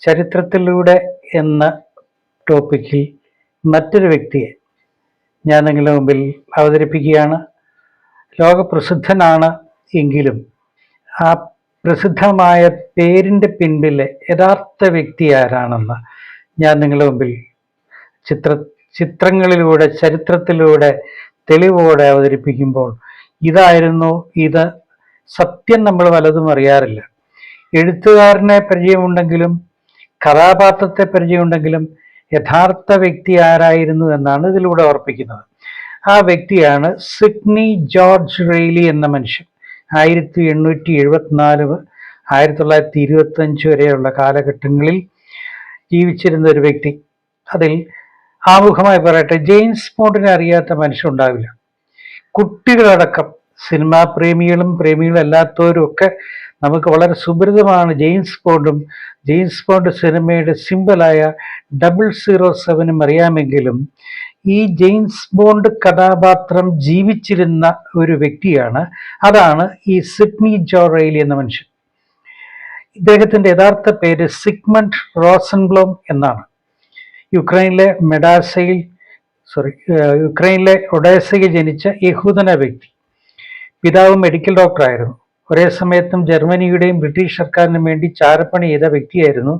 ചരിത്രത്തിലൂടെ എന്ന ടോപ്പിക്കിൽ മറ്റൊരു വ്യക്തിയെ ഞാൻ നിങ്ങളുടെ മുമ്പിൽ അവതരിപ്പിക്കുകയാണ്. ലോകപ്രസിദ്ധനാണ് എങ്കിലും ആ പ്രസിദ്ധമായ പേരിൻ്റെ പിൻപിലെ യഥാർത്ഥ വ്യക്തി ആരാണെന്ന് ഞാൻ നിങ്ങളുടെ മുമ്പിൽ ചിത്രങ്ങളിലൂടെ ചരിത്രത്തിലൂടെ തെളിവോടെ അവതരിപ്പിക്കുമ്പോൾ ഇതായിരുന്നു ഇത്. സത്യം നമ്മൾ പലതും അറിയാറില്ല. എഴുത്തുകാരനെ പരിചയമുണ്ടെങ്കിലും കഥാപാത്രത്തെ പരിചയമുണ്ടെങ്കിലും യഥാർത്ഥ വ്യക്തി ആരായിരുന്നു എന്നാണ് ഇതിലൂടെ ഓർപ്പിക്കുന്നത്. ആ വ്യക്തിയാണ് സിഡ്നി ജോർജ് റെയ്ലി എന്ന മനുഷ്യൻ. 1874 1925 വരെയുള്ള കാലഘട്ടങ്ങളിൽ ജീവിച്ചിരുന്ന ഒരു വ്യക്തി. അതിൽ ആമുഖമായി പറയട്ടെ, ജെയിംസ് ബോണ്ടിനെ അറിയാത്ത മനുഷ്യനുണ്ടാവില്ല. കുട്ടികളടക്കം സിനിമാ പ്രേമികളും അല്ലാത്തവരും ഒക്കെ നമുക്ക് വളരെ സുപരിതമാണ് ജെയിംസ് ബോണ്ടും ജെയിംസ് ബോണ്ട് സിനിമയുടെ സിമ്പലായ 007 അറിയാമെങ്കിലും ഈ ജെയിംസ് ബോണ്ട് കഥാപാത്രം ജീവിച്ചിരുന്ന ഒരു വ്യക്തിയാണ്. അതാണ് ഈ സിഡ്നി ജോർജ് റെയ്ലി എന്ന മനുഷ്യൻ. ഇദ്ദേഹത്തിൻ്റെ യഥാർത്ഥ പേര് സിഗ്മണ്ട് റോസൻബ്ലോം എന്നാണ്. യുക്രൈനിലെ ഒഡേസയിൽ ജനിച്ച യഹൂദന വ്യക്തി. പിതാവ് മെഡിക്കൽ ഡോക്ടറായിരുന്നു. ഒരേ സമയത്തും ജർമ്മനിയുടെയും ബ്രിട്ടീഷ് സർക്കാരിനും വേണ്ടി ചാരപ്പണി ചെയ്ത വ്യക്തിയായിരുന്നു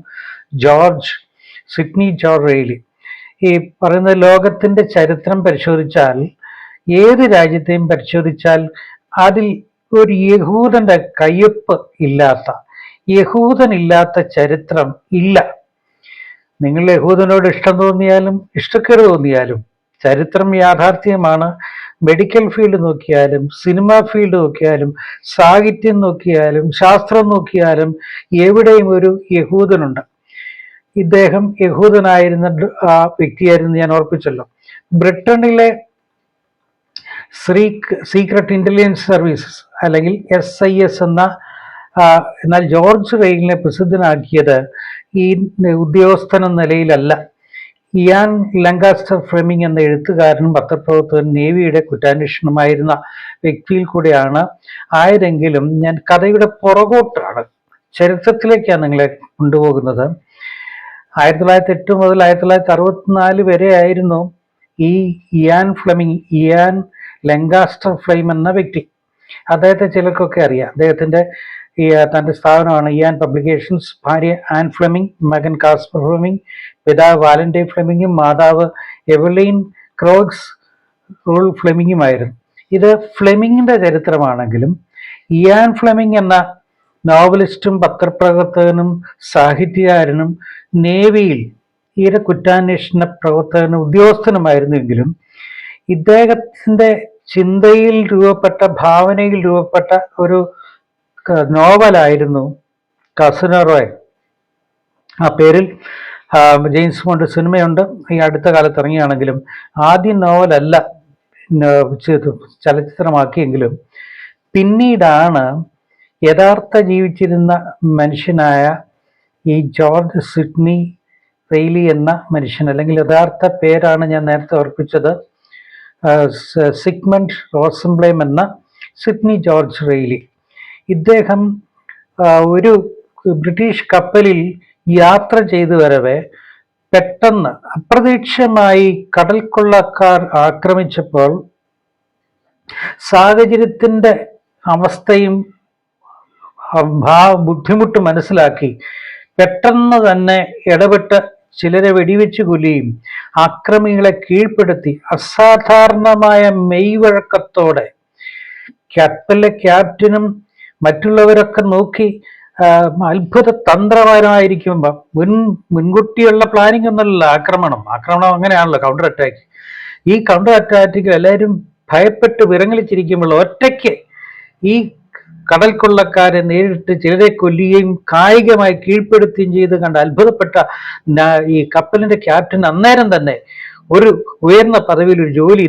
സിഡ്നി ജോർജ് റെയ്ലി. ഈ പറയുന്ന ലോകത്തിൻ്റെ ചരിത്രം പരിശോധിച്ചാൽ, ഏത് രാജ്യത്തെയും പരിശോധിച്ചാൽ അതിൽ ഒരു യഹൂദന്റെ കയ്യൊപ്പ് ഇല്ലാത്ത, യഹൂദനില്ലാത്ത ചരിത്രം ഇല്ല. നിങ്ങൾ യഹൂദനോട് ഇഷ്ടം തോന്നിയാലും ഇഷ്ടക്കേട് തോന്നിയാലും ചരിത്രം യാഥാർത്ഥ്യമാണ്. മെഡിക്കൽ ഫീൽഡ് നോക്കിയാലും സിനിമാ ഫീൽഡ് നോക്കിയാലും സാഹിത്യം നോക്കിയാലും ശാസ്ത്രം നോക്കിയാലും എവിടെയും ഒരു യഹൂദനുണ്ട്. ഇദ്ദേഹം യഹൂദനായിരുന്ന ആ വ്യക്തിയായിരുന്നു, ഞാൻ ഓർപ്പിച്ചല്ലോ. ബ്രിട്ടനിലെ സീക്രട്ട് ഇന്റലിജൻസ് സർവീസസ് അല്ലെങ്കിൽ SIS എന്നാൽ ജോർജ് റെയ്ലിനെ പ്രസിദ്ധനാക്കിയത് ഈ ഉദ്യോഗസ്ഥൻ എന്ന നിലയിലല്ല. ഇയാൻ ലങ്കാസ്റ്റർ ഫ്ലെമിംഗ് എന്ന എഴുത്തുകാരനും പത്രപ്രവർത്തകനും നേവിയുടെ കുറ്റാന്വേഷണമായിരുന്ന വ്യക്തിയിൽ കൂടെയാണ് ആയതെങ്കിലും ഞാൻ കഥയുടെ പുറകോട്ടാണ്, ചരിത്രത്തിലേക്കാണ് നിങ്ങളെ കൊണ്ടുപോകുന്നത്. 1908 മുതൽ 1964 വരെ ആയിരുന്നു ഈ ഇയാൻ ലങ്കാസ്റ്റർ ഫ്ലെയിം എന്ന വ്യക്തി. അദ്ദേഹത്തെ ചിലർക്കൊക്കെ അറിയാം. അദ്ദേഹത്തിൻ്റെ തൻ്റെ സ്ഥാപനമാണ് ഇയാൻ പബ്ലിക്കേഷൻസ്. ഭാര്യ ആൻ ഫ്ലെമിംഗ്, മകൻ കാസ്പർ ഫ്ലെമിംഗ്, പിതാവ് വാലന്റൈൻ ഫ്ലെമിംഗും മാതാവ് എവലൈൻ ക്രോഗ്സ് റൂൾ ഫ്ലെമിംഗുമായിരുന്നു. ഇത് ഫ്ലെമിങ്ങിൻ്റെ ചരിത്രമാണെങ്കിലും ഇയാൻ ഫ്ലെമിംഗ് എന്ന നോവലിസ്റ്റും പത്രപ്രവർത്തകനും സാഹിത്യകാരനും നേവിയിൽ കുറ്റാന്വേഷണ പ്രവർത്തകനും ഉദ്യോഗസ്ഥനുമായിരുന്നുവെങ്കിലും ഇദ്ദേഹത്തിൻ്റെ ചിന്തയിൽ രൂപപ്പെട്ട, ഭാവനയിൽ രൂപപ്പെട്ട ഒരു നോവലായിരുന്നു കസിനോ റോയൽ. ആ പേരിൽ ജെയിംസ് ബോണ്ട് സിനിമയുണ്ട്, ഈ അടുത്ത കാലത്ത് ഇറങ്ങിയാണെങ്കിലും. ആദ്യ നോവലല്ല ചലച്ചിത്രമാക്കിയെങ്കിലും പിന്നീടാണ് യഥാർത്ഥ ജീവിച്ചിരുന്ന മനുഷ്യനായ ഈ ജോർജ് സിഡ്നി റെയ്ലി എന്ന മനുഷ്യൻ, അല്ലെങ്കിൽ യഥാർത്ഥ പേരാണ് ഞാൻ നേരത്തെ ഓർപ്പിച്ചത്, സിഗ്മണ്ട് റോസൻബ്ലോം എന്ന സിഡ്നി ജോർജ് റെയ്ലി. ഇദ്ദേഹം ഒരു ബ്രിട്ടീഷ് കപ്പലിൽ യാത്ര ചെയ്തു വരവെ പെട്ടെന്ന് അപ്രതീക്ഷിതമായി കടൽ കൊള്ളക്കാർ ആക്രമിച്ചപ്പോൾ സാഹചര്യത്തിൻ്റെ അവസ്ഥയും ബുദ്ധിമുട്ട് മനസ്സിലാക്കി പെട്ടെന്ന് തന്നെ ഇടപെട്ട് ചിലരെ വെടിവെച്ച് കൊല്ലുകയും ആക്രമികളെ കീഴ്പ്പെടുത്തി അസാധാരണമായ മെയ്വഴക്കത്തോടെ കപ്പലിലെ ക്യാപ്റ്റനും മറ്റുള്ളവരൊക്കെ നോക്കി അത്ഭുത തന്ത്രപരമായിരിക്കുമ്പോൾ മുൻകൂട്ടിയുള്ള പ്ലാനിങ് ഒന്നുമല്ല ആക്രമണം അങ്ങനെയാണല്ലോ, കൗണ്ടർ അറ്റാക്ക്. ഈ കൗണ്ടർ അറ്റാക്കിൽ എല്ലാവരും ഭയപ്പെട്ട് വിറങ്ങലിച്ചിരിക്കുമ്പോൾ ഒറ്റയ്ക്ക് ഈ കടൽ കൊള്ളക്കാരെ നേരിട്ട് ചിലരെ കൊല്ലുകയും കായികമായി കീഴ്പ്പെടുത്തുകയും ചെയ്ത് കണ്ട് അത്ഭുതപ്പെട്ട ഈ കപ്പലിന്റെ ക്യാപ്റ്റൻ അന്നേരം തന്നെ ഒരു ഉയർന്ന പദവിയിൽ ഒരു ജോലി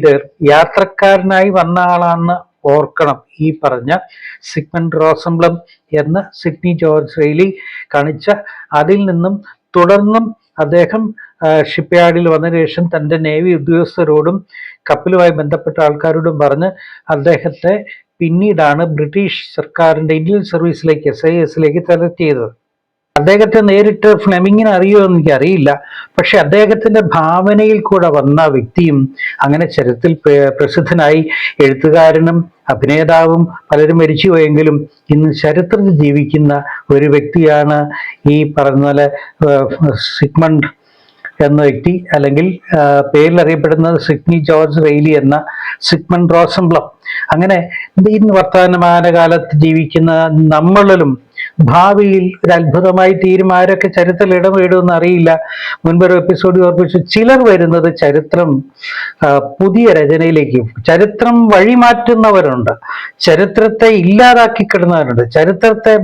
യാത്രക്കാരനായി വന്ന ആളാണെന്ന് ഓർക്കണം. ഈ പറഞ്ഞ സിഗ്മണ്ട് റോസൻബ്ലോം എന്ന സിഡ്നി ജോർജ് റെയ്ലി കാണിച്ച അതിൽ നിന്നും തുടർന്നും അദ്ദേഹം ഷിപ്പ്യാർഡിൽ വന്നതിന് ശേഷം തൻ്റെ നേവി ഉദ്യോഗസ്ഥരോടും കപ്പലുമായി ബന്ധപ്പെട്ട ആൾക്കാരോടും പറഞ്ഞ് അദ്ദേഹത്തെ പിന്നീടാണ് ബ്രിട്ടീഷ് സർക്കാരിൻ്റെ ഇന്ത്യൻ സർവീസിലേക്ക് SIS സെലക്ട് ചെയ്തത്. അദ്ദേഹത്തെ നേരിട്ട് ഫ്ലെമിങ്ങിനെ അറിയുമോ എന്ന് എനിക്കറിയില്ല. പക്ഷെ അദ്ദേഹത്തിന്റെ ഭാവനയിൽ കൂടെ വന്ന വ്യക്തിയും അങ്ങനെ ചരിത്രത്തിൽ പ്രസിദ്ധനായി. എഴുത്തുകാരനും അഭിനേതാവും പലരും മരിച്ചുപോയെങ്കിലും ഇന്ന് ചരിത്രത്തിൽ ജീവിക്കുന്ന ഒരു വ്യക്തിയാണ് ഈ പറഞ്ഞ പോലെ സിഗ്മണ്ട് എന്ന വ്യക്തി, അല്ലെങ്കിൽ പേരിൽ അറിയപ്പെടുന്നത് സിഡ്നി ജോർജ് റെയ്ലി എന്ന സിഗ്മണ്ട് റോസംബ്ലം. അങ്ങനെ ഇന്ന് വർത്തമാനകാലത്ത് ജീവിക്കുന്ന നമ്മളിലും ഭാവിയിൽ ഒരു അത്ഭുതമായി തീരും. ആരൊക്കെ ചരിത്രത്തിൽ ഇടപെടുമെന്ന് അറിയില്ല. മുൻപൊരു എപ്പിസോഡ് ഓർപ്പിച്ചു, ചിലർ വരുന്നത് ചരിത്രം പുതിയ രചനയിലേക്ക്, ചരിത്രം വഴിമാറ്റുന്നവരുണ്ട്, ചരിത്രത്തെ ഇല്ലാതാക്കി കിടന്നവരുണ്ട്, ചരിത്രത്തെ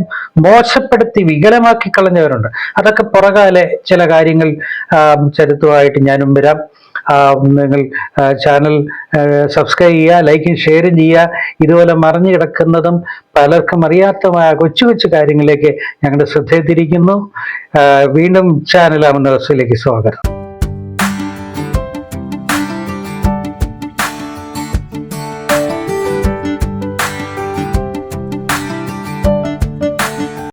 മോശപ്പെടുത്തി വികലമാക്കി കളഞ്ഞവരുണ്ട്. അതൊക്കെ പുറകാലെ ചില കാര്യങ്ങൾ ചരിത്രമായിട്ട് ഞാനും വരാം. നിങ്ങൾ ചാനൽ സബ്സ്ക്രൈബ് ചെയ്യുക, ലൈക്കും ഷെയറും ചെയ്യുക. ഇതുപോലെ മറിഞ്ഞു കിടക്കുന്നതും പലർക്കും അറിയാത്തമായ കൊച്ചു കൊച്ചു കാര്യങ്ങളിലേക്ക് ഞങ്ങളുടെ ശ്രദ്ധ തിരിക്കുന്നു. വീണ്ടും ചാനൽ അമൻ റസൂലിലേക്ക് സ്വാഗതം.